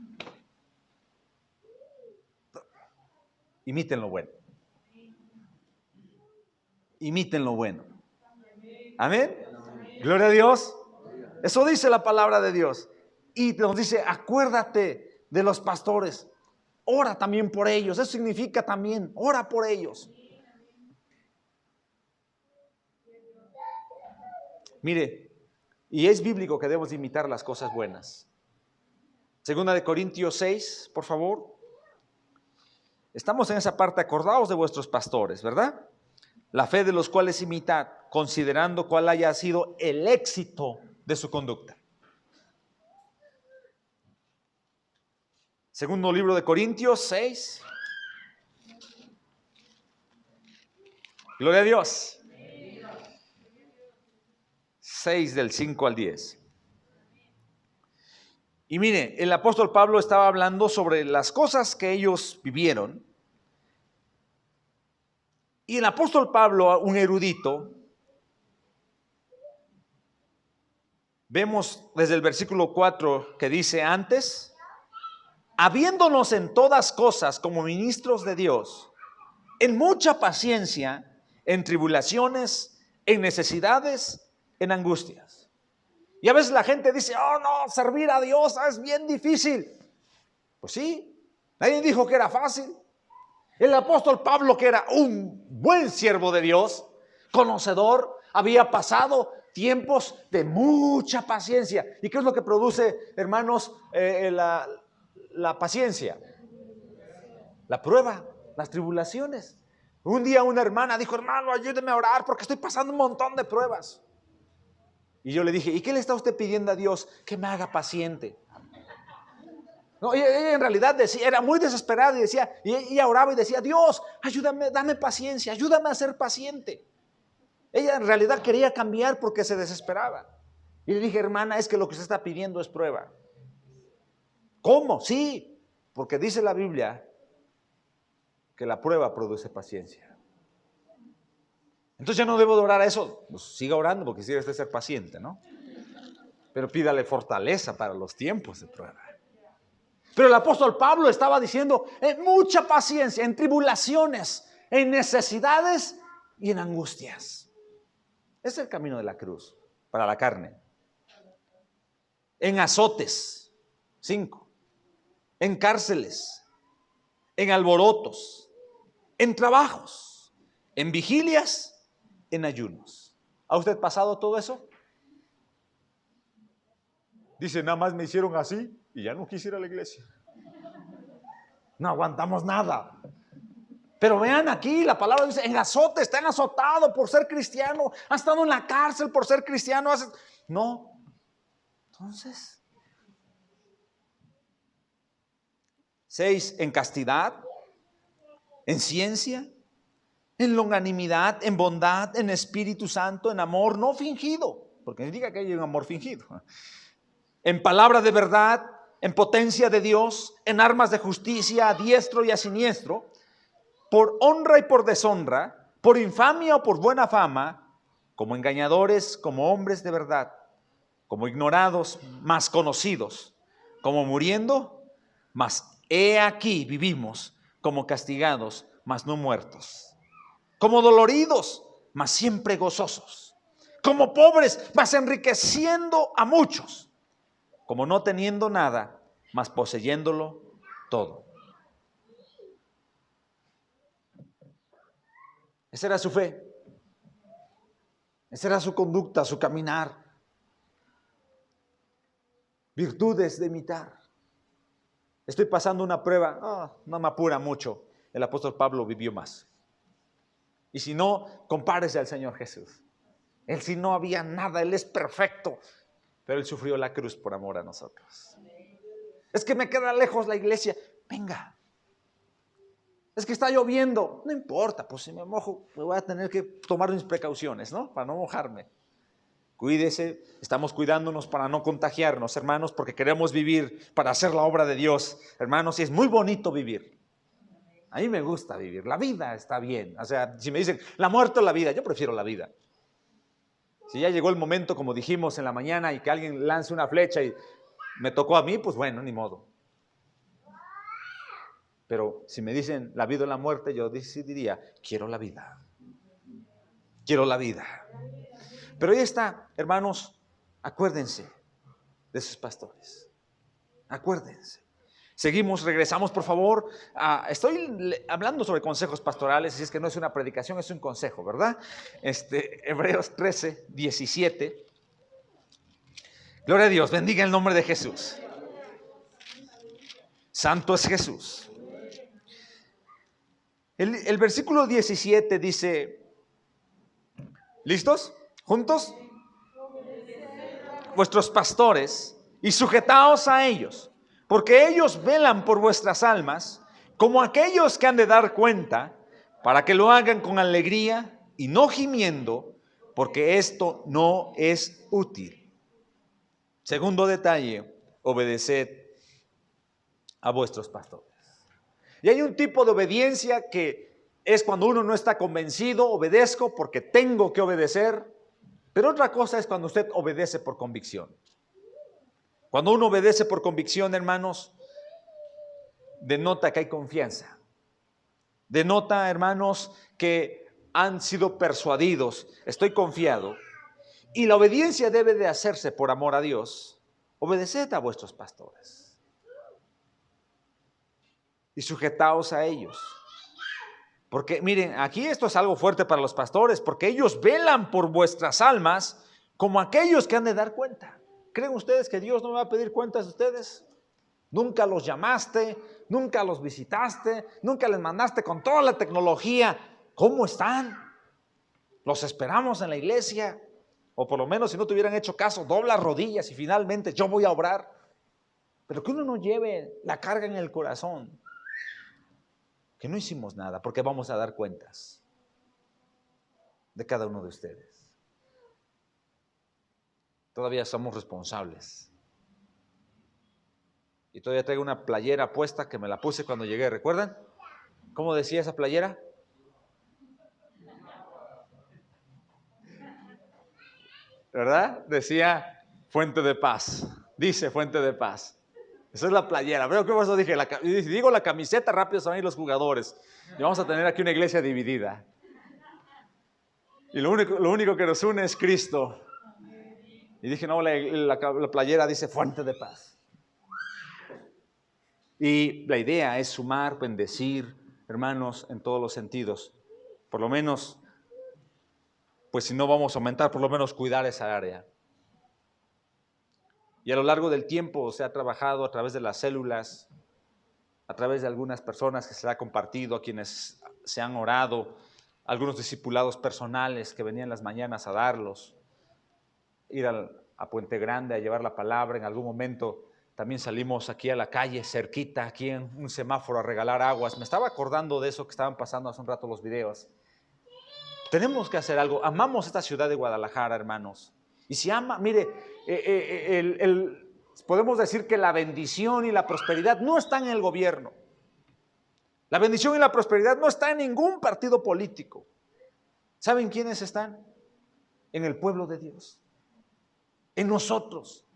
Speaker 1: Imiten lo bueno. Imiten lo bueno. Amén. Gloria a Dios. Eso dice la palabra de Dios. Y nos dice, acuérdate de los pastores. Ora también por ellos. Eso significa también, ora por ellos. Mire, y es bíblico que debemos imitar las cosas buenas. Segunda de Corintios 6, por favor. Estamos en esa parte, acordaos de vuestros pastores, ¿verdad? La fe de los cuales imitad, considerando cuál haya sido el éxito de su conducta. Segundo libro de Corintios 6. Gloria a Dios. 6 del 5 al 10. Y mire, el apóstol Pablo estaba hablando sobre las cosas que ellos vivieron. Y el apóstol Pablo, un erudito, vemos desde el versículo 4 que dice antes, habiéndonos en todas cosas como ministros de Dios, en mucha paciencia, en tribulaciones, en necesidades, en angustias. Y a veces la gente dice, oh no, servir a Dios es bien difícil. Pues sí, nadie dijo que era fácil. El apóstol Pablo, que era un buen siervo de Dios, conocedor, había pasado tiempos de mucha paciencia. ¿Y qué es lo que produce, hermanos, la paciencia? La prueba, las tribulaciones. Un día una hermana dijo, hermano, ayúdeme a orar porque estoy pasando un montón de pruebas. Y yo le dije, ¿y qué le está usted pidiendo a Dios? Que me haga paciente. No, ella en realidad decía, era muy desesperada y decía, y ella oraba y decía, Dios, ayúdame, dame paciencia, ayúdame a ser paciente. Ella en realidad quería cambiar porque se desesperaba. Y le dije, hermana, es que lo que usted está pidiendo es prueba. ¿Cómo? Sí, porque dice la Biblia que la prueba produce paciencia. Entonces ya no debo de orar a eso. Pues siga orando porque quiere usted ser paciente, ¿no? Pero pídale fortaleza para los tiempos de prueba. Pero el apóstol Pablo estaba diciendo, mucha paciencia en tribulaciones, en necesidades y en angustias. Es el camino de la cruz para la carne. En azotes, 5. En cárceles, en alborotos, en trabajos, en vigilias, en ayunos. ¿Ha usted pasado todo eso? Dice, nada más me hicieron así y ya no quisiera la iglesia. No aguantamos nada. Pero vean aquí, la palabra dice, en azote, están azotado por ser cristiano, ha estado en la cárcel por ser cristiano. No. Entonces, 6, en castidad, en ciencia, en longanimidad, en bondad, en Espíritu Santo, en amor no fingido, porque diga que hay un amor fingido, en palabra de verdad, en potencia de Dios, en armas de justicia, a diestro y a siniestro, por honra y por deshonra, por infamia o por buena fama, como engañadores, como hombres de verdad, como ignorados, mas conocidos, como muriendo, mas he aquí vivimos, como castigados, mas no muertos, como doloridos, mas siempre gozosos, como pobres, mas enriqueciendo a muchos, como no teniendo nada, mas poseyéndolo todo. Esa era su fe, esa era su conducta, su caminar. Virtudes de imitar. Estoy pasando una prueba, no me apura mucho. El apóstol Pablo vivió más. Y si no, compárese al Señor Jesús. Él si no había nada, Él es perfecto, pero Él sufrió la cruz por amor a nosotros. Es que me queda lejos la iglesia. Venga. Es que está lloviendo. No importa, pues si me mojo, me voy a tener que tomar mis precauciones, ¿no? Para no mojarme. Cuídese, estamos cuidándonos para no contagiarnos, hermanos, porque queremos vivir para hacer la obra de Dios. Hermanos, y es muy bonito vivir. A mí me gusta vivir, la vida está bien. O sea, si me dicen, la muerte o la vida, yo prefiero la vida. Si ya llegó el momento, como dijimos en la mañana, y que alguien lance una flecha y me tocó a mí, pues bueno, ni modo. Pero si me dicen la vida o la muerte, yo decidiría, quiero la vida. Quiero la vida. Pero ahí está, hermanos, acuérdense de sus pastores. Acuérdense. Seguimos, regresamos por favor. Estoy hablando sobre consejos pastorales, así es que no es una predicación, es un consejo, ¿verdad? Hebreos 13, 17. Gloria a Dios, bendiga el nombre de Jesús. Santo es Jesús. El versículo 17 dice, ¿listos? ¿Juntos? Vuestros pastores y sujetaos a ellos, porque ellos velan por vuestras almas, como aquellos que han de dar cuenta, para que lo hagan con alegría y no gimiendo, porque esto no es útil. Segundo detalle, obedeced a vuestros pastores. Y hay un tipo de obediencia que es cuando uno no está convencido, obedezco porque tengo que obedecer. Pero otra cosa es cuando usted obedece por convicción. Cuando uno obedece por convicción, hermanos, denota que hay confianza. Denota, hermanos, que han sido persuadidos. Estoy confiado. Y la obediencia debe de hacerse por amor a Dios. Obedeced a vuestros pastores. Y sujetaos a ellos. Porque miren, aquí esto es algo fuerte para los pastores, porque ellos velan por vuestras almas como aquellos que han de dar cuenta. ¿Creen ustedes que Dios no me va a pedir cuentas de ustedes? Nunca los llamaste, nunca los visitaste, nunca les mandaste con toda la tecnología. ¿Cómo están? Los esperamos en la iglesia. O por lo menos si no te hubieran hecho caso, dobla rodillas y finalmente yo voy a obrar. pero que uno no lleve la carga en el corazón, que no hicimos nada, porque vamos a dar cuentas de cada uno de ustedes. Todavía somos responsables. Y todavía traigo una playera puesta que me la puse cuando llegué, ¿recuerdan? ¿Cómo decía esa playera? ¿Verdad? Decía fuente de paz. Dice fuente de paz. Esa es la playera. Veo que por eso dije, si digo la camiseta, rápido se van a ir los jugadores. Y vamos a tener aquí una iglesia dividida. Y lo único que nos une es Cristo. Y dije, no, la playera dice fuente de paz. Y la idea es sumar, bendecir, hermanos, en todos los sentidos. Por lo menos, pues si no vamos a aumentar, por lo menos cuidar esa área. Y a lo largo del tiempo se ha trabajado a través de las células, a través de algunas personas que se ha compartido, a quienes se han orado, algunos discipulados personales que venían las mañanas a darlos, ir a Puente Grande a llevar la palabra. En algún momento también salimos aquí a la calle, cerquita, aquí en un semáforo a regalar aguas. Me estaba acordando de eso que estaban pasando hace un rato los videos. Tenemos que hacer algo. Amamos esta ciudad de Guadalajara, hermanos. Y si ama, mire, podemos decir que la bendición y la prosperidad no están en el gobierno. La bendición y la prosperidad no está en ningún partido político. ¿Saben quiénes están? En el pueblo de Dios. En nosotros.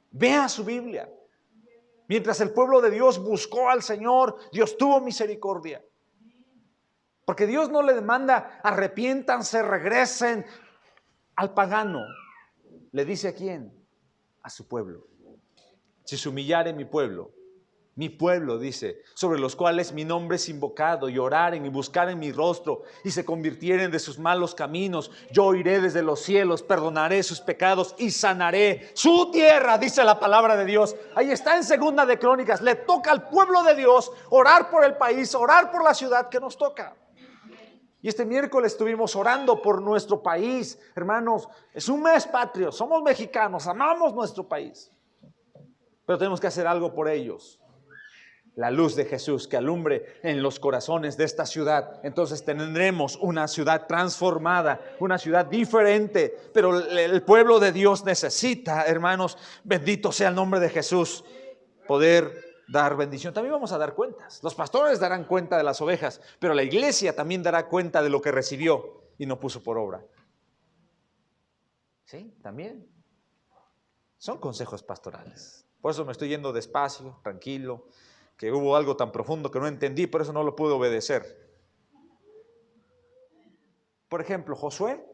Speaker 1: Vea su Biblia. Mientras el pueblo de Dios buscó al Señor, Dios tuvo misericordia. Porque Dios no le demanda arrepiéntanse, regresen al pagano. Le dice a quién, a su pueblo. Si se humillare mi pueblo, dice, sobre los cuales mi nombre es invocado, y oraren y buscaren mi rostro, y se convirtieren de sus malos caminos, yo oiré desde los cielos, perdonaré sus pecados y sanaré su tierra, dice la palabra de Dios. Ahí está en Segunda de Crónicas. Le toca al pueblo de Dios orar por el país, orar por la ciudad que nos toca. Y este miércoles estuvimos orando por nuestro país. Hermanos, es un mes patrio, somos mexicanos, amamos nuestro país, pero tenemos que hacer algo por ellos. La luz de Jesús que alumbre en los corazones de esta ciudad. Entonces tendremos una ciudad transformada, una ciudad diferente. Pero el pueblo de Dios necesita, hermanos, bendito sea el nombre de Jesús, poder dar bendición. También vamos a dar cuentas. Los pastores darán cuenta de las ovejas, pero la iglesia también dará cuenta de lo que recibió y no puso por obra. Sí, también. Son consejos pastorales. Por eso me estoy yendo despacio, tranquilo, que hubo algo tan profundo que no entendí, por eso no lo pude obedecer. Por ejemplo, Josué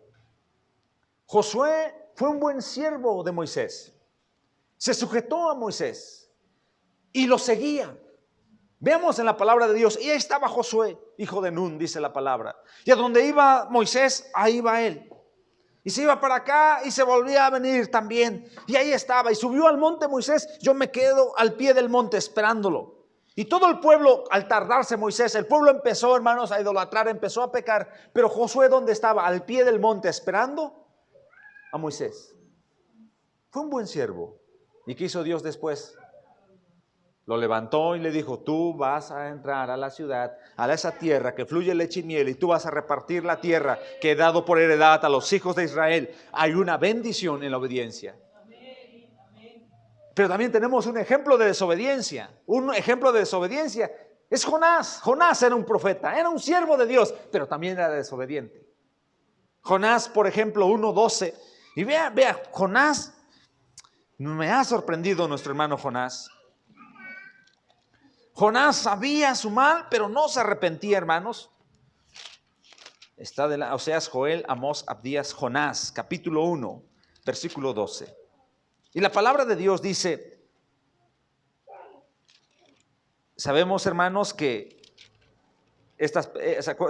Speaker 1: fue un buen siervo de Moisés. Se sujetó a Moisés y lo seguía. Veamos en la palabra de Dios, y ahí estaba Josué, hijo de Nun, dice la palabra. Y a donde iba Moisés, ahí iba él. Y se iba para acá y se volvía a venir también. Y ahí estaba, y subió al monte Moisés. Yo me quedo al pie del monte esperándolo. Y todo el pueblo, al tardarse Moisés, el pueblo empezó, hermanos, a idolatrar, empezó a pecar. Pero Josué, ¿dónde estaba? Al pie del monte, esperando a Moisés. Fue un buen siervo. ¿Y qué hizo Dios después? Lo levantó y le dijo, tú vas a entrar a la ciudad, a esa tierra que fluye leche y miel, y tú vas a repartir la tierra que he dado por heredad a los hijos de Israel. Hay una bendición en la obediencia. Pero también tenemos un ejemplo de desobediencia. Un ejemplo de desobediencia es Jonás. Jonás era un profeta, era un siervo de Dios, pero también era desobediente. Jonás, por ejemplo, 1:12. Y vea, Jonás, me ha sorprendido nuestro hermano Jonás. Jonás sabía su mal, pero no se arrepentía, hermanos. Está de Oseas, Joel, Amós, Abdías, Jonás, capítulo 1, versículo 12. Y la palabra de Dios dice, sabemos, hermanos, que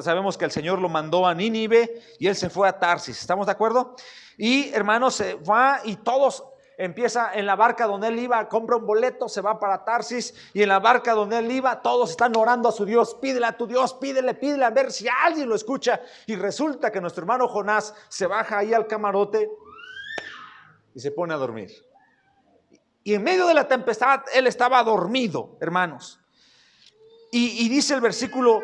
Speaker 1: sabemos que el Señor lo mandó a Nínive y él se fue a Tarsis. ¿Estamos de acuerdo? Y, hermanos, se va y todos empieza en la barca donde él iba, compra un boleto, se va para Tarsis, y en la barca donde él iba, todos están orando a su Dios. Pídele a tu Dios, pídele a ver si alguien lo escucha. Y resulta que nuestro hermano Jonás se baja ahí al camarote y se pone a dormir. Y en medio de la tempestad él estaba dormido, hermanos. Y dice el versículo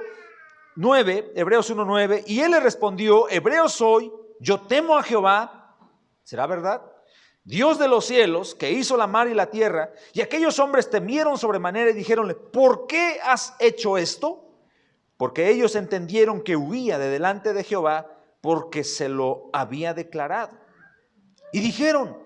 Speaker 1: 9, Hebreos 1:9, y él le respondió: hebreo soy, yo temo a Jehová, ¿será verdad? Dios de los cielos, que hizo la mar y la tierra. Y aquellos hombres temieron sobremanera y dijéronle: ¿por qué has hecho esto? Porque ellos entendieron que huía de delante de Jehová, porque se lo había declarado. Y dijeron: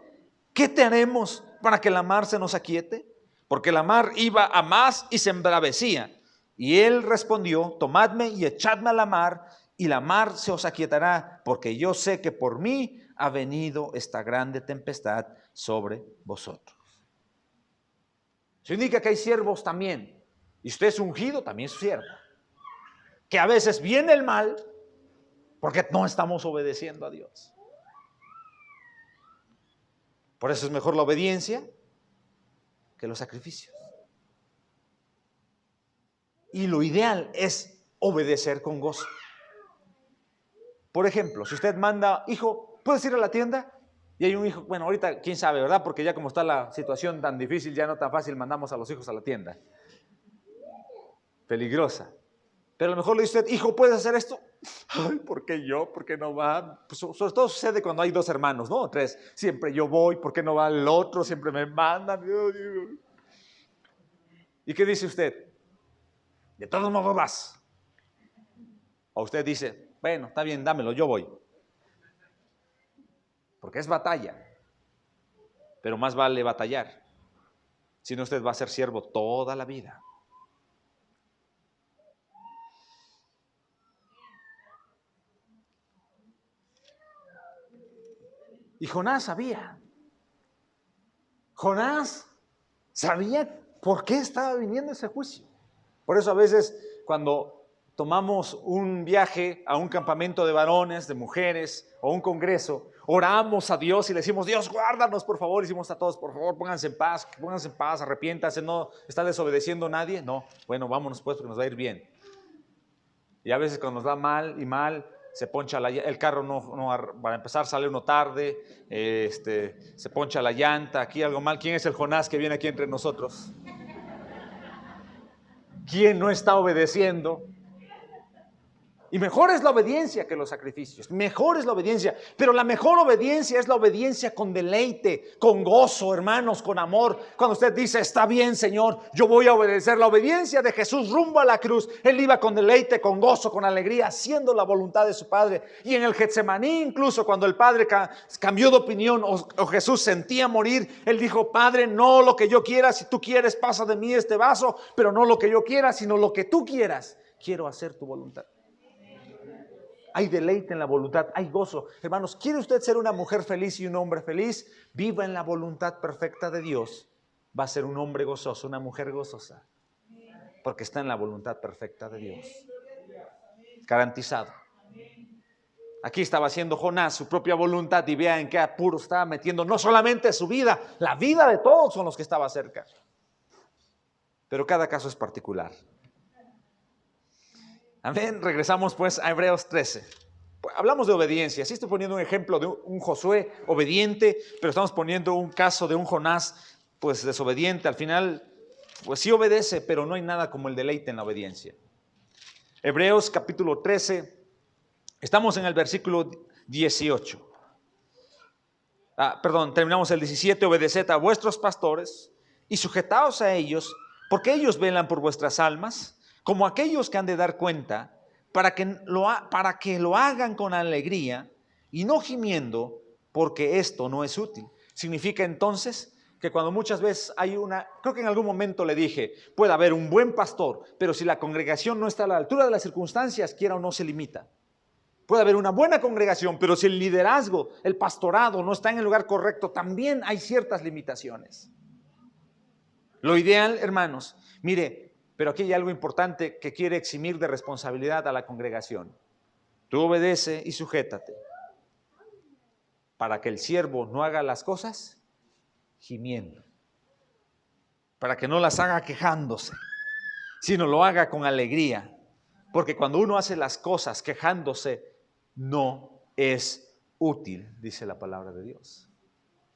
Speaker 1: ¿qué te haremos para que la mar se nos aquiete? Porque la mar iba a más y se embravecía. Y él respondió: tomadme y echadme a la mar, y la mar se os aquietará, porque yo sé que por mí ha venido esta grande tempestad sobre vosotros. Eso indica que hay siervos también, y usted es ungido, también es siervo, que a veces viene el mal porque no estamos obedeciendo a Dios. Por eso es mejor la obediencia que los sacrificios. Y lo ideal es obedecer con gozo. Por ejemplo, si usted manda: hijo, ¿puedes ir a la tienda? Y hay un hijo, bueno, ahorita quién sabe, ¿verdad? Porque ya como está la situación tan difícil, ya no tan fácil mandamos a los hijos a la tienda. Peligrosa. Pero a lo mejor le dice usted: hijo, ¿puedes hacer esto? Ay, ¿por qué yo? ¿Por qué no va? Pues sobre todo sucede cuando hay dos hermanos, ¿no? Tres. Siempre yo voy, ¿por qué no va el otro? Siempre me mandan. ¿Y qué dice usted? De todos modos vas. O usted dice: bueno, está bien, dámelo, yo voy. Porque es batalla. Pero más vale batallar. Si no, usted va a ser siervo toda la vida. Y Jonás sabía. Jonás sabía por qué estaba viniendo ese juicio. Por eso a veces cuando tomamos un viaje a un campamento de varones, de mujeres o un congreso, oramos a Dios y le decimos: Dios, guárdanos, por favor. Y decimos a todos: por favor, pónganse en paz, arrepiéntanse, no está desobedeciendo a nadie. No, bueno, vámonos pues, porque nos va a ir bien. Y a veces cuando nos va mal y mal, se poncha el carro, para empezar sale uno tarde, se poncha la llanta, aquí algo mal. ¿Quién es el Jonás que viene aquí entre nosotros? ¿Quién no está obedeciendo? Y mejor es la obediencia que los sacrificios. Mejor es la obediencia. Pero la mejor obediencia es la obediencia con deleite, con gozo, hermanos, con amor. Cuando usted dice: está bien, Señor, yo voy a obedecer. La obediencia de Jesús rumbo a la cruz. Él iba con deleite, con gozo, con alegría, haciendo la voluntad de su Padre. Y en el Getsemaní, incluso cuando el Padre cambió de opinión o Jesús sentía morir, Él dijo: Padre, no lo que yo quiera, si tú quieres, pasa de mí este vaso, pero no lo que yo quiera, sino lo que tú quieras. Quiero hacer tu voluntad. Hay deleite en la voluntad, hay gozo. Hermanos, ¿quiere usted ser una mujer feliz y un hombre feliz? Viva en la voluntad perfecta de Dios. Va a ser un hombre gozoso, una mujer gozosa. Porque está en la voluntad perfecta de Dios. Garantizado. Aquí estaba haciendo Jonás su propia voluntad y vea en qué apuro estaba metiendo no solamente su vida, la vida de todos con los que estaba cerca. Pero cada caso es particular. Amén. Regresamos pues a Hebreos 13. Hablamos de obediencia. Sí estoy poniendo un ejemplo de un Josué obediente, pero estamos poniendo un caso de un Jonás pues desobediente. Al final pues sí obedece, pero no hay nada como el deleite en la obediencia. Hebreos capítulo 13. Estamos en el versículo 18. Terminamos el 17. Obedeced a vuestros pastores y sujetaos a ellos, porque ellos velan por vuestras almas, como aquellos que han de dar cuenta, para que lo hagan con alegría y no gimiendo, porque esto no es útil. Significa entonces que cuando muchas veces creo que en algún momento le dije, puede haber un buen pastor, pero si la congregación no está a la altura de las circunstancias, quiera o no, se limita. Puede haber una buena congregación, pero si el liderazgo, el pastorado no está en el lugar correcto, también hay ciertas limitaciones. Lo ideal, hermanos, mire, pero aquí hay algo importante que quiere eximir de responsabilidad a la congregación. Tú obedece y sujétate para que el siervo no haga las cosas gimiendo, para que no las haga quejándose, sino lo haga con alegría, porque cuando uno hace las cosas quejándose, no es útil, dice la palabra de Dios.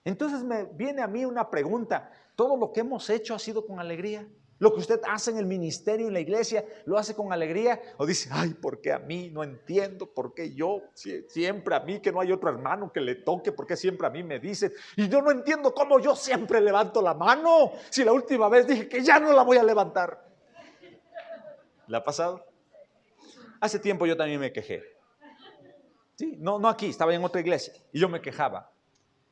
Speaker 1: Entonces me viene a mí una pregunta. ¿Todo lo que hemos hecho ha sido con alegría? ¿Lo que usted hace en el ministerio, en la iglesia, lo hace con alegría? ¿O dice, ay, ¿por qué a mí? No entiendo, ¿por qué yo? Siempre a mí, que no hay otro hermano que le toque, ¿por qué siempre a mí me dicen? Y yo no entiendo cómo yo siempre levanto la mano, si la última vez dije que ya no la voy a levantar. ¿Le ha pasado? Hace tiempo yo también me quejé. Sí, no aquí, estaba en otra iglesia y yo me quejaba.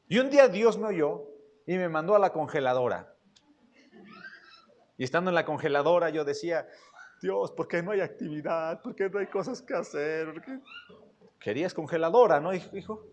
Speaker 1: Y un día Dios me oyó y me mandó a la congeladora. Y estando en la congeladora yo decía, Dios, ¿por qué no hay actividad? ¿Por qué no hay cosas que hacer? Querías congeladora, ¿no, hijo?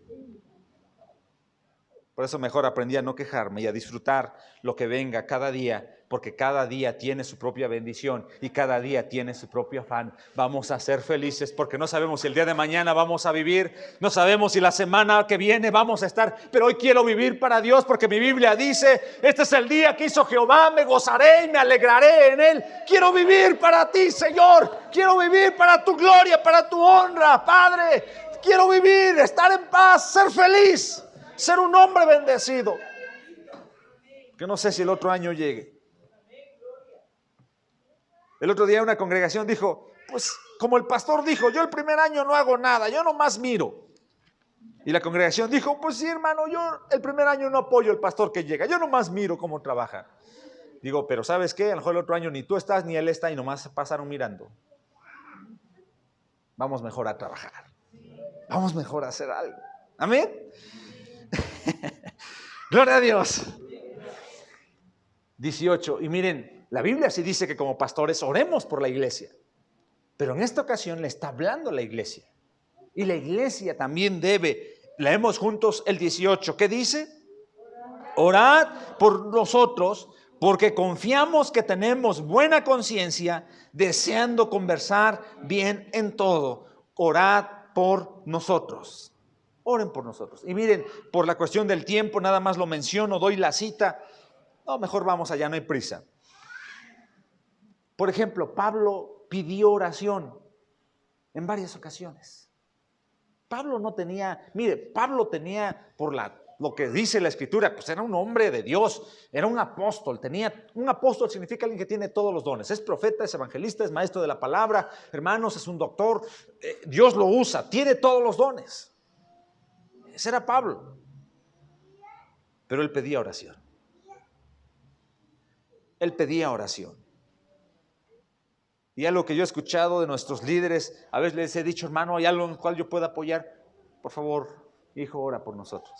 Speaker 1: Por eso mejor aprendí a no quejarme y a disfrutar lo que venga cada día, porque cada día tiene su propia bendición y cada día tiene su propio afán. Vamos a ser felices porque no sabemos si el día de mañana vamos a vivir, no sabemos si la semana que viene vamos a estar, pero hoy quiero vivir para Dios porque mi Biblia dice, este es el día que hizo Jehová, me gozaré y me alegraré en él. Quiero vivir para ti, Señor, quiero vivir para tu gloria, para tu honra, Padre. Quiero vivir, estar en paz, ser feliz. Ser un hombre bendecido. Que no sé si el otro año llegue. El otro día una congregación dijo, pues como el pastor dijo, yo el primer año no hago nada, yo nomás miro. Y la congregación dijo, pues sí, hermano, yo el primer año no apoyo al pastor que llega, yo nomás miro cómo trabaja. Digo, pero ¿sabes qué? A lo mejor el otro año ni tú estás ni él está y nomás pasaron mirando. Vamos mejor a trabajar. Vamos mejor a hacer algo. Amén. Gloria a Dios. 18. Y miren, la Biblia sí dice que como pastores oremos por la iglesia. Pero en esta ocasión le está hablando la iglesia. Y la iglesia también debe. Leemos juntos el 18. ¿Qué dice? Orad por nosotros, porque confiamos que tenemos buena conciencia, deseando conversar bien en todo. Orad por nosotros. Oren por nosotros. Y miren, por la cuestión del tiempo, nada más lo menciono, doy la cita. No, mejor vamos allá, no hay prisa. Por ejemplo, Pablo pidió oración en varias ocasiones. Pablo no tenía, mire, Pablo tenía, por lo que dice la Escritura, pues era un hombre de Dios, era un apóstol. Un apóstol significa alguien que tiene todos los dones. Es profeta, es evangelista, es maestro de la palabra, hermanos, es un doctor. Dios lo usa, tiene todos los dones. Ese era Pablo. Pero él pedía oración. Él pedía oración. Y algo que yo he escuchado de nuestros líderes, a veces les he dicho, hermano, ¿hay algo en el cual yo pueda apoyar? Por favor, hijo, ora por nosotros.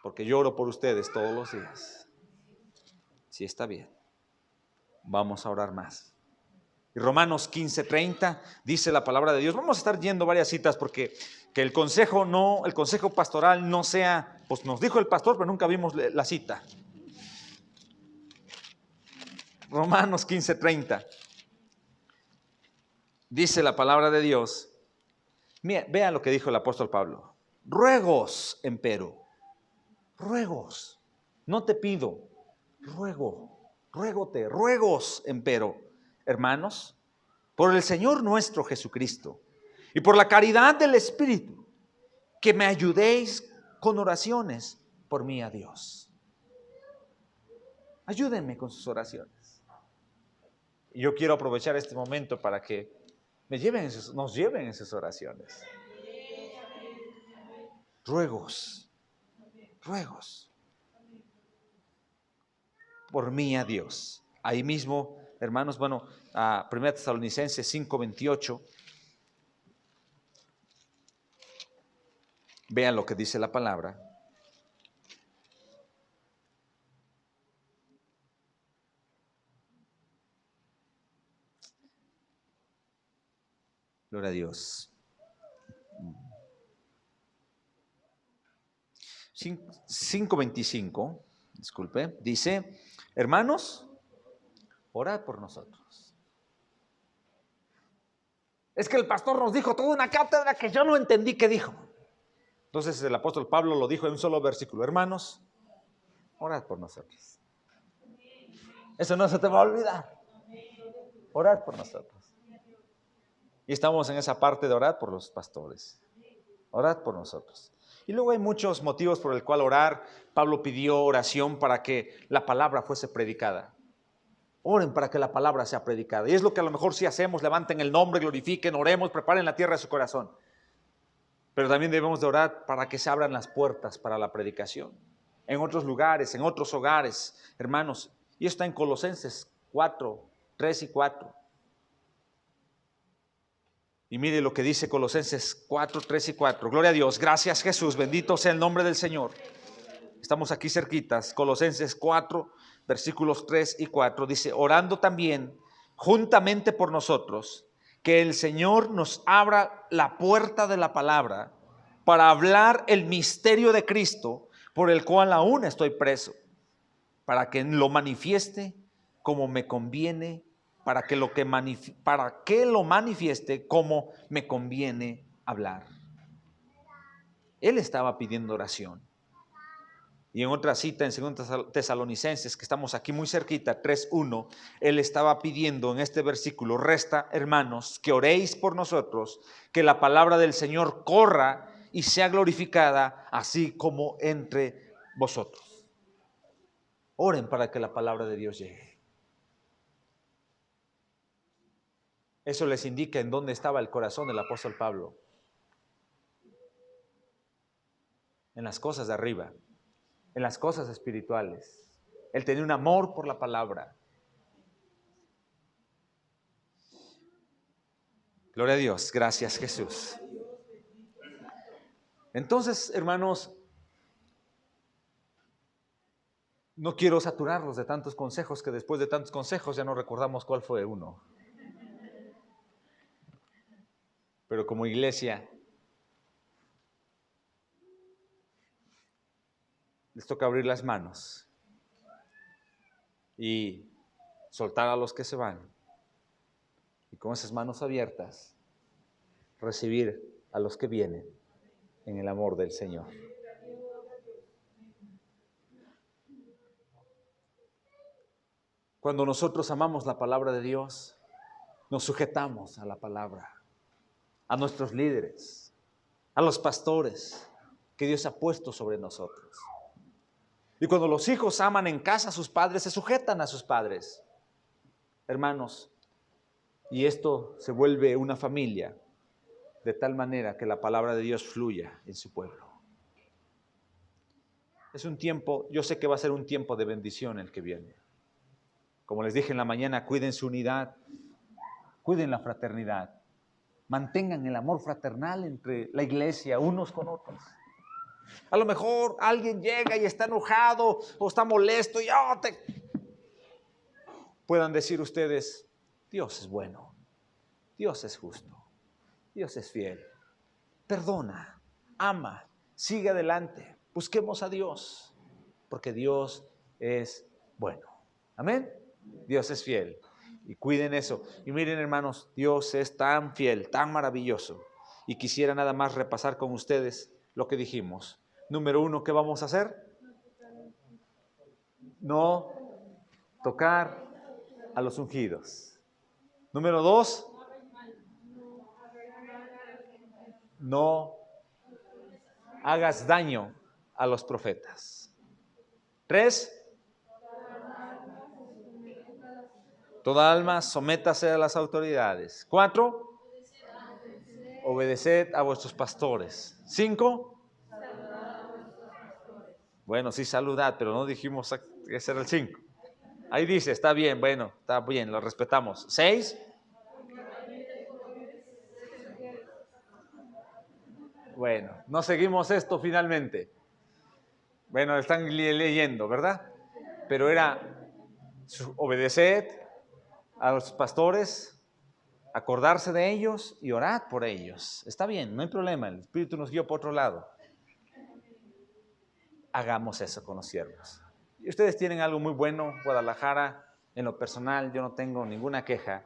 Speaker 1: Porque yo oro por ustedes todos los días. Sí, está bien. Vamos a orar más. Y Romanos 15:30 dice la palabra de Dios. Vamos a estar yendo varias citas porque que el consejo pastoral no sea, pues nos dijo el pastor, pero nunca vimos la cita. Romanos 15:30 dice la palabra de Dios. Mira, vean lo que dijo el apóstol Pablo. Ruegos, empero, ruegos, no te pido, ruegos, empero, hermanos, por el Señor nuestro Jesucristo y por la caridad del Espíritu, que me ayudéis con oraciones por mí a Dios. Ayúdenme con sus oraciones. Y yo quiero aprovechar este momento para que nos lleven en sus oraciones. Ruegos por mí a Dios. Ahí mismo, hermanos, a 1 Tesalonicenses 5:28. Vean lo que dice la palabra. Gloria a Dios. 5:25, disculpe, dice, hermanos, orad por nosotros. Es que el pastor nos dijo toda una cátedra que yo no entendí qué dijo. Entonces el apóstol Pablo lo dijo en un solo versículo. Hermanos, orad por nosotros. Eso no se te va a olvidar. Orad por nosotros. Y estamos en esa parte de orar por los pastores. Orad por nosotros. Y luego hay muchos motivos por el cual orar. Pablo pidió oración para que la palabra fuese predicada. Oren para que la palabra sea predicada. Y es lo que a lo mejor sí hacemos. Levanten el nombre, glorifiquen, oremos, preparen la tierra de su corazón. Pero también debemos de orar para que se abran las puertas para la predicación. En otros lugares, en otros hogares, hermanos. Y esto está en Colosenses 4, 3 y 4. Y mire lo que dice Colosenses 4, 3 y 4. Gloria a Dios. Gracias, Jesús. Bendito sea el nombre del Señor. Estamos aquí cerquitas. Colosenses 4, versículos 3 y 4. Dice, orando también juntamente por nosotros, que el Señor nos abra la puerta de la palabra para hablar el misterio de Cristo, por el cual aún estoy preso, para que lo manifieste como me conviene, para que lo manifieste como me conviene hablar. Él estaba pidiendo oración. Y en otra cita en 2 Tesalonicenses, que estamos aquí muy cerquita, 3:1, él estaba pidiendo en este versículo, resta, hermanos, que oréis por nosotros, que la palabra del Señor corra y sea glorificada, así como entre vosotros. Oren para que la palabra de Dios llegue. Eso les indica en dónde estaba el corazón del apóstol Pablo. En las cosas de arriba, en las cosas espirituales. Él tenía un amor por la palabra. Gloria a Dios, gracias Jesús. Entonces, hermanos, no quiero saturarlos de tantos consejos que después de tantos consejos ya no recordamos cuál fue uno. Pero como iglesia, les toca abrir las manos y soltar a los que se van. Y con esas manos abiertas, recibir a los que vienen en el amor del Señor. Cuando nosotros amamos la palabra de Dios, nos sujetamos a la palabra, a nuestros líderes, a los pastores que Dios ha puesto sobre nosotros. Y cuando los hijos aman en casa a sus padres, se sujetan a sus padres. Hermanos, y esto se vuelve una familia de tal manera que la palabra de Dios fluya en su pueblo. Es un tiempo, yo sé que va a ser un tiempo de bendición el que viene. Como les dije en la mañana, cuiden su unidad, cuiden la fraternidad, mantengan el amor fraternal entre la iglesia unos con otros. A lo mejor alguien llega y está enojado o está molesto y puedan decir ustedes, Dios es bueno, Dios es justo, Dios es fiel, perdona, ama, sigue adelante, busquemos a Dios, porque Dios es bueno. Amén. Dios es fiel. Y cuiden eso. Y miren, hermanos, Dios es tan fiel, tan maravilloso. Y quisiera nada más repasar con ustedes lo que dijimos. Número 1, ¿qué vamos a hacer? No tocar a los ungidos. Número 2, no hagas daño a los profetas. 3, toda alma sométase a las autoridades. 4, obedeced a vuestros pastores. 5, bueno, sí, saludad, pero no dijimos que ese era el 5. Ahí dice, está bien, bueno, está bien, lo respetamos. 6, bueno, no seguimos esto finalmente. Bueno, están leyendo, ¿verdad? Pero era obedeced a los pastores, acordarse de ellos y orad por ellos. Está bien, no hay problema, el Espíritu nos guió por otro lado. Hagamos eso con los siervos. Y ustedes tienen algo muy bueno, Guadalajara, en lo personal yo no tengo ninguna queja.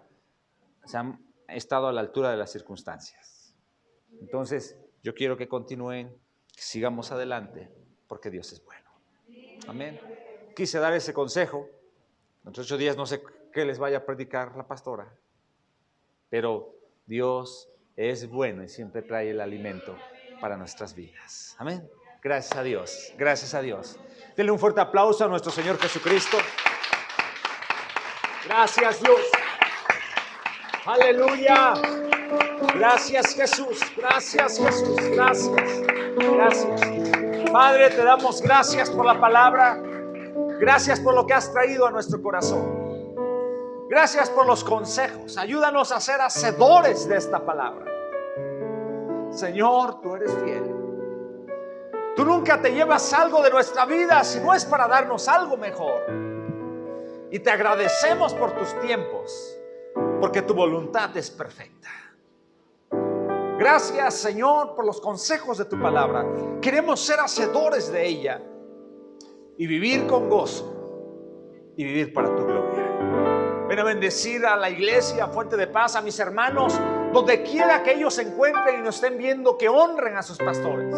Speaker 1: Se han estado a la altura de las circunstancias. Entonces, yo quiero que continúen, que sigamos adelante, porque Dios es bueno. Amén. Quise dar ese consejo. En 8 días no sé qué les vaya a predicar la pastora, pero Dios es bueno y siempre trae el alimento para nuestras vidas. Amén. Gracias a Dios. Gracias a Dios. Denle un fuerte aplauso a nuestro Señor Jesucristo. Gracias, Dios. Aleluya. Gracias, Jesús. Gracias, Jesús. Gracias. Gracias. Padre, te damos gracias por la palabra. Gracias por lo que has traído a nuestro corazón. Gracias por los consejos. Ayúdanos a ser hacedores de esta palabra. Señor, tú eres fiel. Tú nunca te llevas algo de nuestra vida si no es para darnos algo mejor. Y te agradecemos por tus tiempos, porque tu voluntad es perfecta. Gracias, Señor, por los consejos de tu palabra. Queremos ser hacedores de ella y vivir con gozo y vivir para tu gloria. Ven a bendecir a la iglesia Fuente de Paz, a mis hermanos, donde quiera que ellos se encuentren y nos estén viendo, que honren a sus pastores,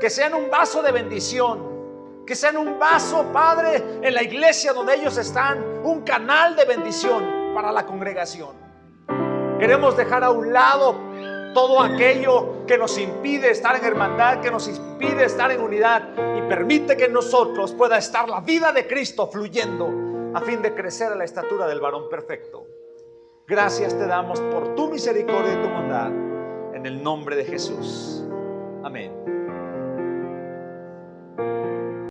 Speaker 1: que sean un vaso de bendición, que sean un vaso, Padre, en la iglesia donde ellos están, un canal de bendición para la congregación. Queremos dejar a un lado todo aquello que nos impide estar en hermandad, que nos impide estar en unidad, y permite que en nosotros pueda estar la vida de Cristo fluyendo a fin de crecer a la estatura del varón perfecto. Gracias te damos por tu misericordia y tu bondad, en el nombre de Jesús. Amén.